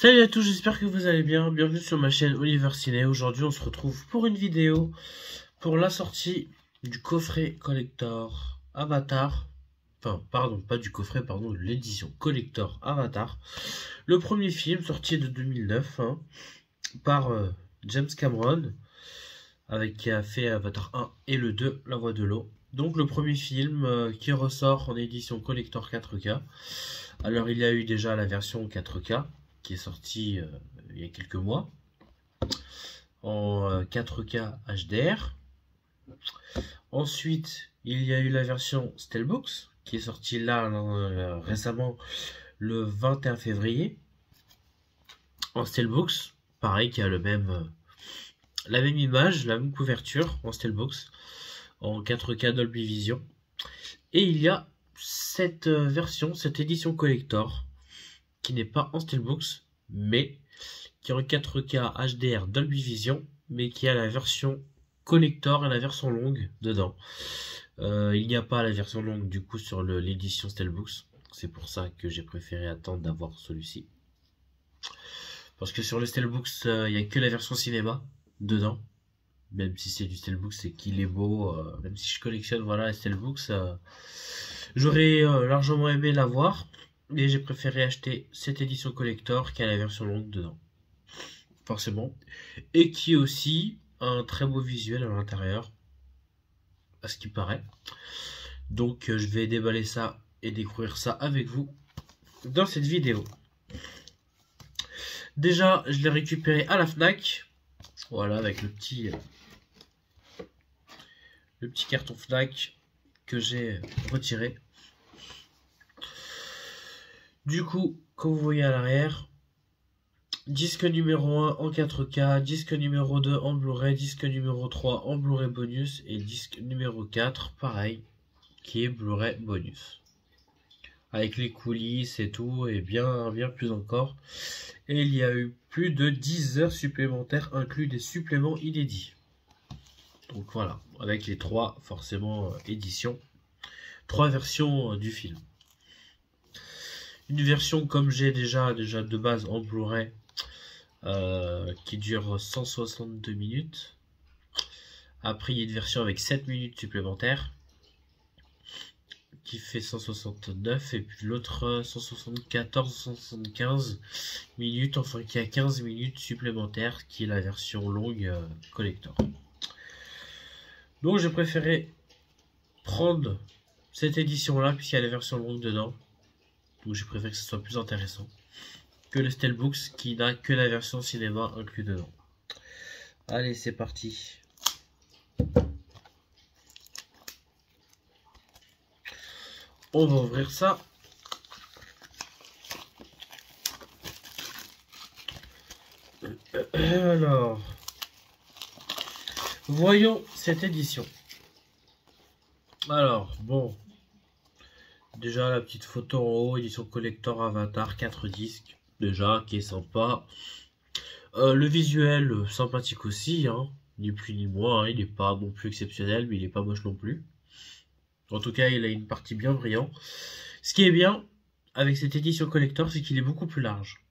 Salut à tous, j'espère que vous allez bien. Bienvenue sur ma chaîne Oliver Ciné. Aujourd'hui, on se retrouve pour une vidéo pour la sortie du coffret collector Avatar. Enfin, pardon, pas du coffret, pardon, de l'édition collector Avatar. Le premier film sorti de 2009 par James Cameron, qui a fait Avatar 1 et le 2, La Voix de l'eau. Donc le premier film qui ressort en édition collector 4K. Alors il y a eu déjà la version 4K qui est sortie il y a quelques mois en 4K HDR. Ensuite il y a eu la version Steelbooks qui est sortie là récemment le 21 février en Steelbooks, pareil, qui a la même image, la même couverture en Steelbooks en 4K Dolby Vision. Et il y a cette version, cette édition collector qui n'est pas en Steelbooks mais qui est en 4K HDR Dolby Vision, mais qui a la version collector et la version longue dedans. Il n'y a pas la version longue du coup sur l'édition Steelbooks. C'est pour ça que j'ai préféré attendre d'avoir celui-ci. Parce que sur le Steelbooks, il n'y a que la version cinéma dedans. Même si c'est du Steelbooks, c'est qu'il est beau. Même si je collectionne voilà, les Steelbooks, j'aurais largement aimé l'avoir. Mais j'ai préféré acheter cette édition collector qui a la version longue dedans. Forcément. Et qui est aussi un très beau visuel à l'intérieur, à ce qui paraît. Donc je vais déballer ça et découvrir ça avec vous dans cette vidéo. Déjà, je l'ai récupéré à la Fnac. Voilà, avec le petit carton Fnac que j'ai retiré. Du coup, comme vous voyez à l'arrière, disque numéro 1 en 4K, disque numéro 2 en Blu-ray, disque numéro 3 en Blu-ray bonus et disque numéro 4, pareil, qui est Blu-ray bonus. Avec les coulisses et tout, et bien plus encore. Et il y a eu plus de 10 heures supplémentaires, inclus des suppléments inédits. Donc voilà, avec les 3, forcément, éditions. 3 versions du film. Une version comme j'ai déjà de base en Blu-ray, qui dure 162 minutes. Après, il y a une version avec 7 minutes supplémentaires qui fait 169, et puis l'autre 174, 175 minutes, enfin qui a 15 minutes supplémentaires, qui est la version longue collector. Donc j'ai préféré prendre cette édition là puisqu'il y a la version longue dedans. Donc j'ai préféré que ce soit plus intéressant que le Steelbooks qui n'a que la version cinéma inclus dedans. Allez, c'est parti. On va ouvrir ça. Alors, voyons cette édition. Alors, bon. Déjà la petite photo en haut, édition collector Avatar, 4 disques. Déjà, qui est sympa. Le visuel, sympathique aussi, ni plus ni moins. Il n'est pas non plus exceptionnel, mais il n'est pas moche non plus. En tout cas, il a une partie bien brillante. Ce qui est bien avec cette édition collector, c'est qu'il est beaucoup plus large.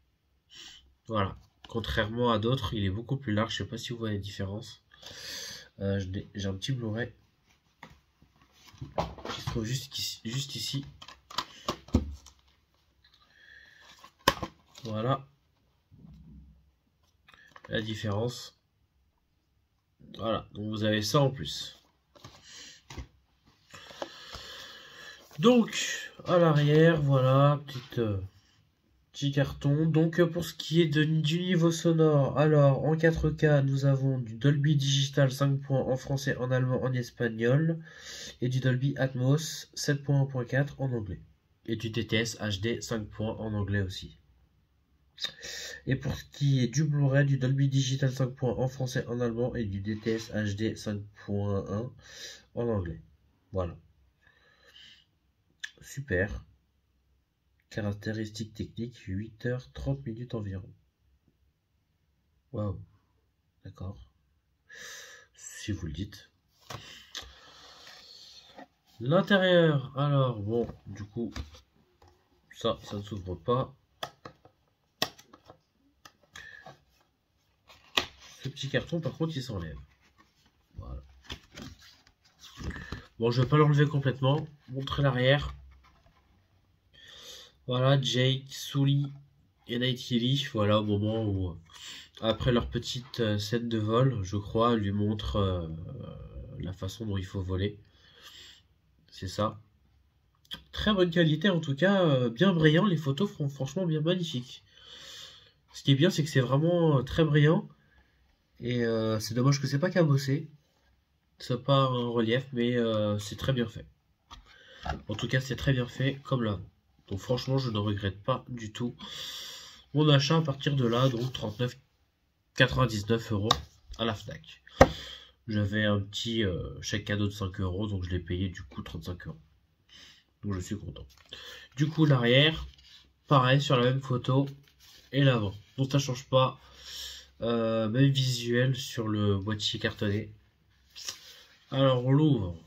Voilà. Contrairement à d'autres, il est beaucoup plus large. Je sais pas si vous voyez la différence. J'ai un petit Blu-ray qui se trouve juste ici. Voilà. La différence. Voilà. Donc vous avez ça en plus. Donc, à l'arrière, voilà, petit carton. Donc, pour ce qui est du niveau sonore, alors, en 4K, nous avons du Dolby Digital 5 points en français, en allemand, en espagnol, et du Dolby Atmos 7.1.4 en anglais. Et du DTS HD 5 points en anglais aussi. Et pour ce qui est du Blu-ray, du Dolby Digital 5 points en français, en allemand, et du DTS HD 5.1 en anglais. Voilà. Super. Caractéristiques techniques, 8h30 environ. Waouh. D'accord. Si vous le dites. L'intérieur. Alors, bon, du coup, ça ne s'ouvre pas. petit carton, par contre, il s'enlève. Voilà. Bon, je vais pas l'enlever complètement. Montrer l'arrière. Voilà, Jake, Sully et Nightly. Voilà, au moment où, après leur petite scène de vol, je crois, elle lui montre la façon dont il faut voler. C'est ça. Très bonne qualité, en tout cas, bien brillant. Les photos font franchement bien magnifiques. Ce qui est bien, c'est que c'est vraiment très brillant. Et c'est dommage que c'est pas cabossé. C'est pas un relief, mais c'est très bien fait. En tout cas, c'est très bien fait, comme là. Donc franchement, je ne regrette pas du tout mon achat à partir de là, donc 39,99 € à la Fnac. J'avais un petit chèque cadeau de 5 €, donc je l'ai payé du coup 35 €. Donc je suis content. Du coup, l'arrière, pareil sur la même photo, et l'avant. Donc ça change pas. Même visuel sur le boîtier cartonné. Alors on l'ouvre.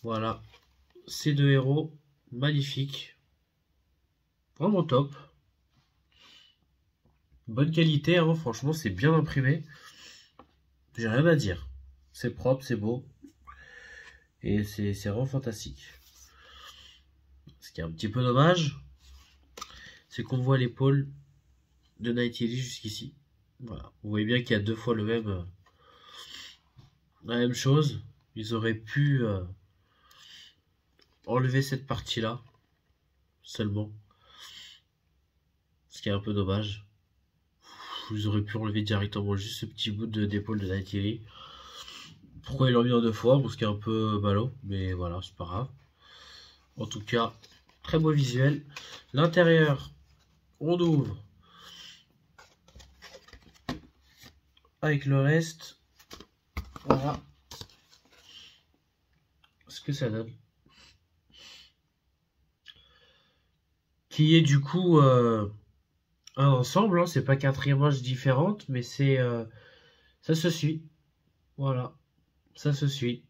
Voilà. Ces deux héros, magnifiques. Vraiment top. Bonne qualité, hein, franchement, c'est bien imprimé. J'ai rien à dire. C'est propre, c'est beau. Et c'est vraiment fantastique. Ce qui est un petit peu dommage, c'est qu'on voit l'épaule de Nightly jusqu'ici. Voilà. Vous voyez bien qu'il y a deux fois la même chose. Ils auraient pu enlever cette partie-là seulement. Ce qui est un peu dommage. Ils auraient pu enlever directement juste ce petit bout d'épaule de Nightly. Pourquoi ils l'ont mis en deux fois? Parce qu'il est un peu ballot. Mais voilà, c'est pas grave. En tout cas, très beau visuel. L'intérieur, on ouvre. Avec le reste, voilà ce que ça donne. Qui est du coup un ensemble, hein, c'est pas 4 images différentes, mais c'est ça se suit. Voilà, ça se suit.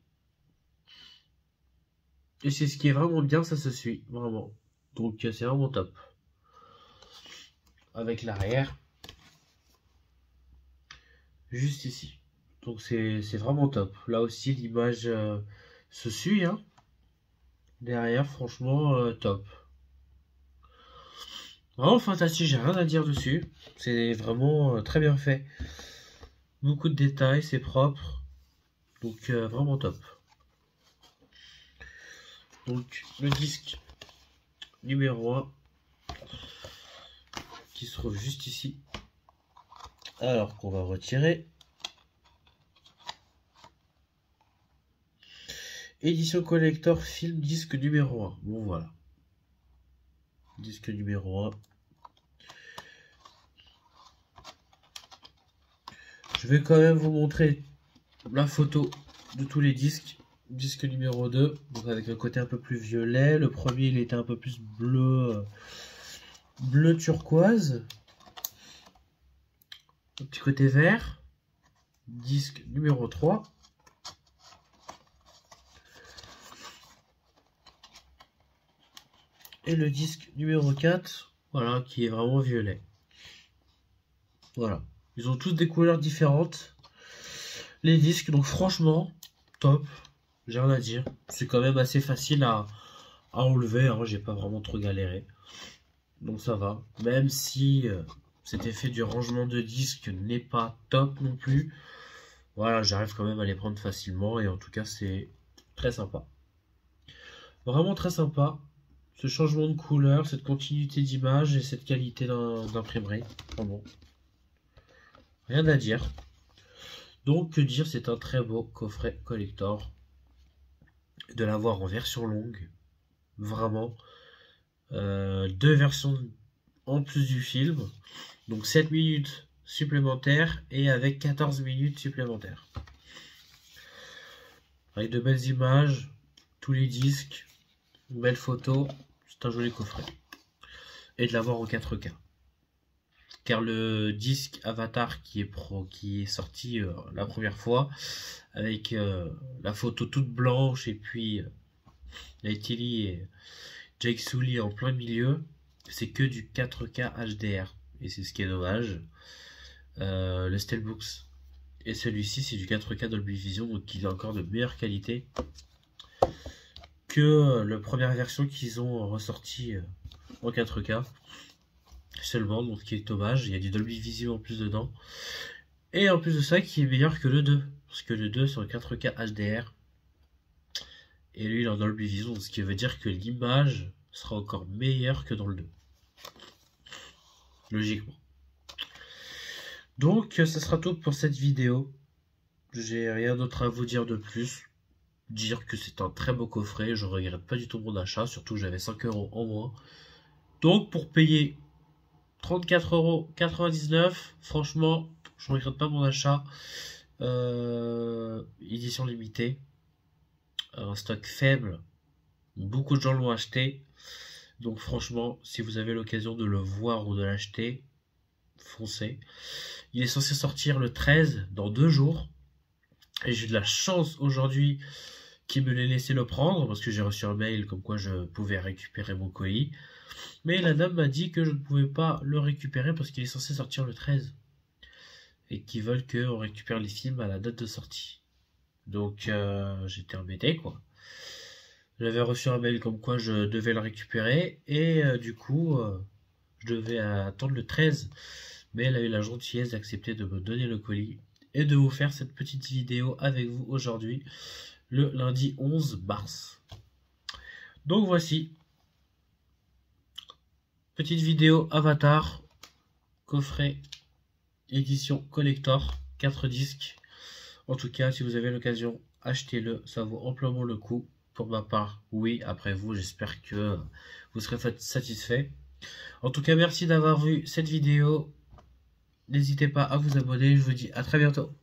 Et c'est ce qui est vraiment bien, ça se suit, vraiment. Donc c'est vraiment top. Avec l'arrière, juste ici. Donc c'est vraiment top. Là aussi l'image se suit, hein. Derrière, franchement, top. Vraiment fantastique, j'ai rien à dire dessus. C'est vraiment très bien fait. Beaucoup de détails, c'est propre. Donc vraiment top. Donc le disque numéro 1 qui se trouve juste ici. Alors qu'on va retirer. Édition collector film disque numéro 1. Bon voilà. Disque numéro 1. Je vais quand même vous montrer la photo de tous les disques. Disque numéro 2, donc avec un côté un peu plus violet. Le premier, il était un peu plus bleu, bleu turquoise. Un petit côté vert. Disque numéro 3. Et le disque numéro 4, voilà, qui est vraiment violet. Voilà. Ils ont tous des couleurs différentes. Les disques, donc franchement, top. J'ai rien à dire. C'est quand même assez facile à enlever. Hein. J'ai pas vraiment trop galéré. Donc ça va. Même si cet effet du rangement de disques n'est pas top non plus. Voilà, j'arrive quand même à les prendre facilement. Et en tout cas, c'est très sympa. Vraiment très sympa. Ce changement de couleur, cette continuité d'image et cette qualité d'imprimerie. Vraiment. Rien à dire. Donc, que dire, c'est un très beau coffret collector. De l'avoir en version longue. Vraiment. Deux versions en plus du film. Donc 7 minutes supplémentaires et avec 14 minutes supplémentaires. Avec de belles images, tous les disques, une belle photo. C'est un joli coffret. Et de l'avoir en 4K. Car le disque Avatar qui est sorti la première fois, avec la photo toute blanche et puis Nightly et Jake Sully en plein milieu, c'est que du 4K HDR. Et c'est ce qui est dommage. Le Steelbooks. Et celui-ci, c'est du 4K Dolby Vision, donc il est encore de meilleure qualité que la première version qu'ils ont ressorti en 4K seulement, donc qui est dommage. Il y a du Dolby Vision en plus dedans. Et en plus de ça, qui est meilleur que le 2. Parce que le 2 c'est en 4K HDR. Et lui, il est en Dolby Vision, ce qui veut dire que l'image sera encore meilleure que dans le 2. Logiquement. Donc, ce sera tout pour cette vidéo. J'ai rien d'autre à vous dire de plus. Dire que c'est un très beau coffret. Je regrette pas du tout mon achat, surtout que j'avais 5 € en moins. Donc, pour payer 34,99 €, franchement, je regrette pas mon achat. Édition limitée. Un stock faible. Beaucoup de gens l'ont acheté. Donc franchement, si vous avez l'occasion de le voir ou de l'acheter, foncez. Il est censé sortir le 13, dans 2 jours. Et j'ai eu de la chance aujourd'hui qu'il me l'ait laissé le prendre, parce que j'ai reçu un mail comme quoi je pouvais récupérer mon colis. Mais la dame m'a dit que je ne pouvais pas le récupérer parce qu'il est censé sortir le 13. Et qu'ils veulent qu'on récupère les films à la date de sortie. Donc j'étais embêté quoi. J'avais reçu un mail comme quoi je devais le récupérer et du coup je devais attendre le 13. Mais elle a eu la gentillesse d'accepter de me donner le colis et de vous faire cette petite vidéo avec vous aujourd'hui, le lundi 11 mars. Donc voici, petite vidéo Avatar, coffret, édition collector, 4 disques. En tout cas, si vous avez l'occasion, achetez-le, ça vaut amplement le coup. Pour ma part, oui. Après vous, j'espère que vous serez satisfait. En tout cas, merci d'avoir vu cette vidéo. N'hésitez pas à vous abonner. Je vous dis à très bientôt.